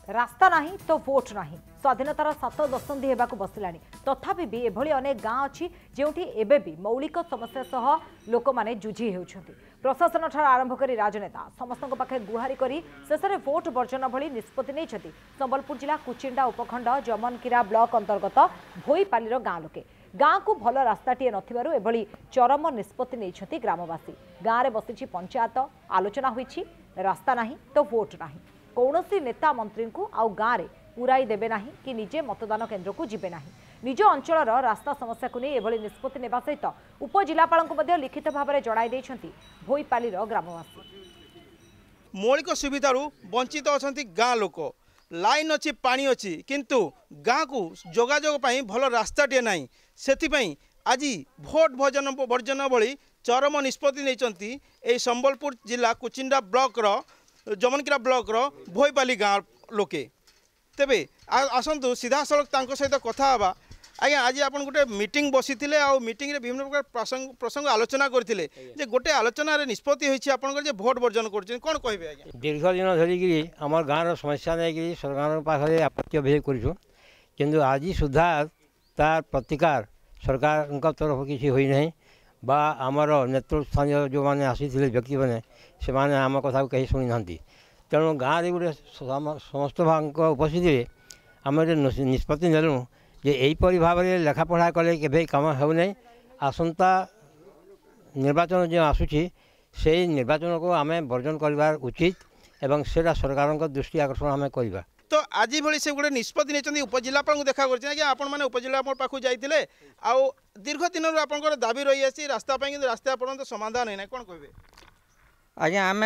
रास्ता नहीं तो वोट नहीं स्वाधीनतार 7 दशंधि होगाकू बसलानी तथापि भी एभली अनेक गाँ अच्छी जोठी एबे भी मौलिक समस्या सह लोक माने जुझी होउछंती। प्रशासन ठार आरंभ करी राजनेता समस्त पाखे गुहारी करी शेष में वोट वर्जन भली निष्पत्ति नहीं संबलपुर जिला कुचिंडा उपखंड जमनकीरा ब्लॉक अंतर्गत भोईपालीर गाँ लोके गाँ को भल रास्ताटीए नथिबारु एभली चरम निष्पत्ति नहीं ग्रामवासी। गाँव में बसी पंचायत आलोचना होईछि रास्ता नहीं तो वोट नहीं कौनसी नेता मंत्री को आउ गाँव में पुराई देबे नाही कि निजे मतदान केन्द्र को जिबे नाही। निज अंचल रास्ता समस्या को नहीं एभली निष्पत्ति नेबा सहित उपजिलापाल को लिखित भाव में जणाई देइछंती भोईपालीर ग्रामवासी। मौलिक सुविधार वंचित अच्छा गाँ लोक लाइन अच्छी पानी अच्छी किंतु गाँ को जोगाजोग भल रास्ताटे ना से आज भोट वर्जन भली चरम निष्पत्ति नहीं संबलपुर जिला कुचिंडा ब्लॉक जमनकीरा ब्लॉक भोईपाली गाँ लोके। तेबे आसतु सीधा सड़क सहित कथा हाँ आज्ञा आज आप गोटे मीटिंग बसी मीटिंग रे विभिन्न प्रकार प्रसंग आलोचना करते जे गोटे आलोचना निष्पत्ति होती आपंकर भोट वर्जन कर कौन कहे आज्ञा दीर्घ दिन धरिकी आम गाँव समस्या नहीं सरकार पाखे आपत्ति अभियोग करूँ आज सुधा तार प्रतिकार सरकार तरफ किसी होई नहीं बा आमर नेतृत्व स्थानीय जो मैंने आसी व्यक्ति मैंने से आम कथा कहीं शुणी ना तेणु गाँव में गोटे समस्त भाग उपस्थिति आम निष्पत्ति नेलु जे यहीपरि भाव में लेखापढ़ा कले के कम होना आसंता निर्वाचन जो आसूची से निर्वाचन को आम वर्जन कर उचित एवं सेटा सरकार दृष्टि आकर्षण आम करवा। तो आज भली से गोटे निष्पत्ति नहीं उपजिलापाल को देखा कर उपजिलापाल पाखु जाइए आउ दीर्घ दिन आपंकर दाबी रही आसी रास्ता कि रास्ता आप समाधान है ना कौन कहे आज्ञा आम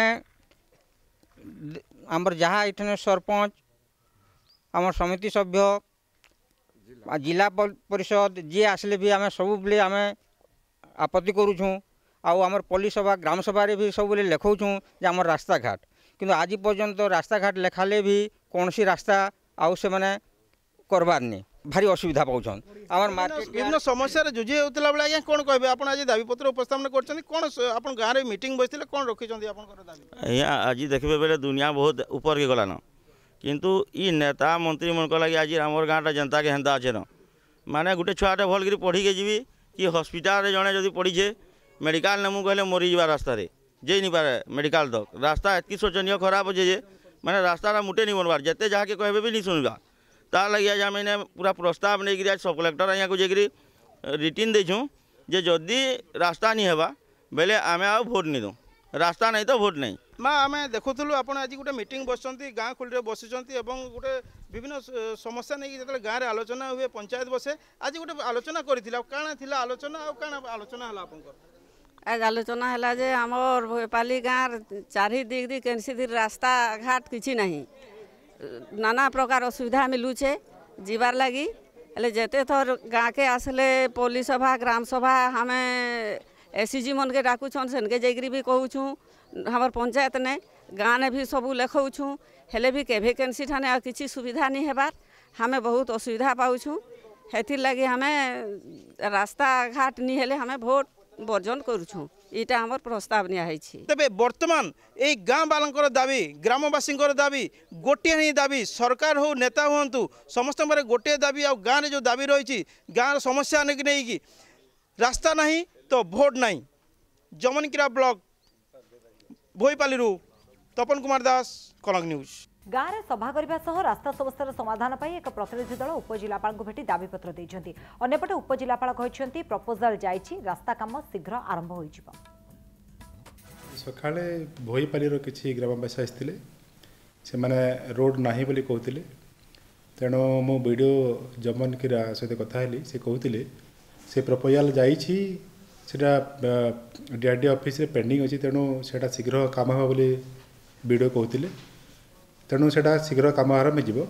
आमर जहाँ ये सरपंच आम समिति सभ्य जिला परिषद जी आसले भी आम सब बेले आम आपत्ति करूँ आमर पल्ली सभा ग्राम सभा भी सब बेले लिखाऊँ आम रास्ता घाट किंतु आज पर्यंत रास्ता घाट लेखाले भी कौन सी रास्ता आउ से मैंने करवार नहीं भारी असुविधा पाँच आम मार्केट विभिन्न समस्या जुझे होता बेले आज्ञा कौन कहे आप आज दाबीपत्र उपस्थापन कर कौन आप गाँव में मीटिंग बसते कौन रखी दाबी आज देखिए बेले दुनिया बहुत ऊपर के गलान किंतु ई नेता मंत्री मन लगे आज आम गाँटा जनता के हेन्ता अच्छे न माने गोटे छुआटे भल कर पढ़ी के जी कि हस्पिटाल जड़े जदि पढ़ीचे मेडिकल नेमु कहले मरी जा रास्ता जे नहीं पारे मेडिकल तक रास्ता एतकी शोचनीय खराब अच्छे जे मैंने रास्ता मुटे नहीं बनबार जिते जहाँ के कहे भी नहीं सुनवा तार लगे आज आम पूरा प्रस्ताव नहीं आज सब कलेक्टर अँ को जाकि रिटिन देछूँ जे जदि रास्ता नहीं हेबा बेले आम आ भोट नहीं दूँ रास्ता नहीं तो भोट नहीं माँ आम देखुलु आप आज गोटे मीटिंग बसुँच गाँ खुली बसी गोटे विभिन्न समस्या नहीं जो गाँव में आलोचना हुए पंचायत बसे आज गोटे आलोचना कर आलोचना आलोचना है आज आलोचना है जे आमर भोईपाली गाँव चारि दिग कैसी रास्ता घाट किसी नहीं नाना प्रकार असुविधा मिलूचे जीवार लगी हेले जेते थर गाँ के आसले पुलिस सभा ग्राम सभा हमें एसएचजी मन के डाकुछन सेनके जाकि भी कहूँ हमार पंचायत ने गाँव ने भी सबू लिखाऊँ हेले भी के वैकेंसी ठाने किसी सुविधा नहीं हेबार हमें बहुत असुविधा पाऊँ हेथिर लगी हमें रास्ता घाट नहीं हेले हमें भोट वर्जन करुछुँ इटा हमर प्रस्ताव नियाई तेबे वर्तमान ए गाँ बालंकर दाबी ग्रामवासी दाबी गोटे ही दाबी सरकार हो नेता हूँ समस्त गोटे दाबी आ गाँव में जो दाबी रही गाँव समस्या नहीं रास्ता नहीं तो भोट नहीं। जमनकीरा ब्लॉक भोईपाली तपन कुमार दास कनक न्यूज। गाँव में सभा करने सह रास्ता समस्या समाधान पर एक प्रतिनिधि दल उपजिलापाल को भेटी दाबीपत्र देते अंपटे उपजिलापाल कहते प्रपोजाल जाइछि रास्ता काम शीघ्र आरंभ हो सका भोईपाली किसी ग्रामवासी आसते से मैंने रोड ना बोली कहते तेणु मो वीडियो जमनकीरा सहित कथा से कहते से प्रपोजाल जाइछि सेटा डीआरडी ऑफिस रे पेंडिंग अच्छी तेणु से शीघ्र काम हो बोली वीडियो कहते तेणु से शीघ्र कम आरम्भ हो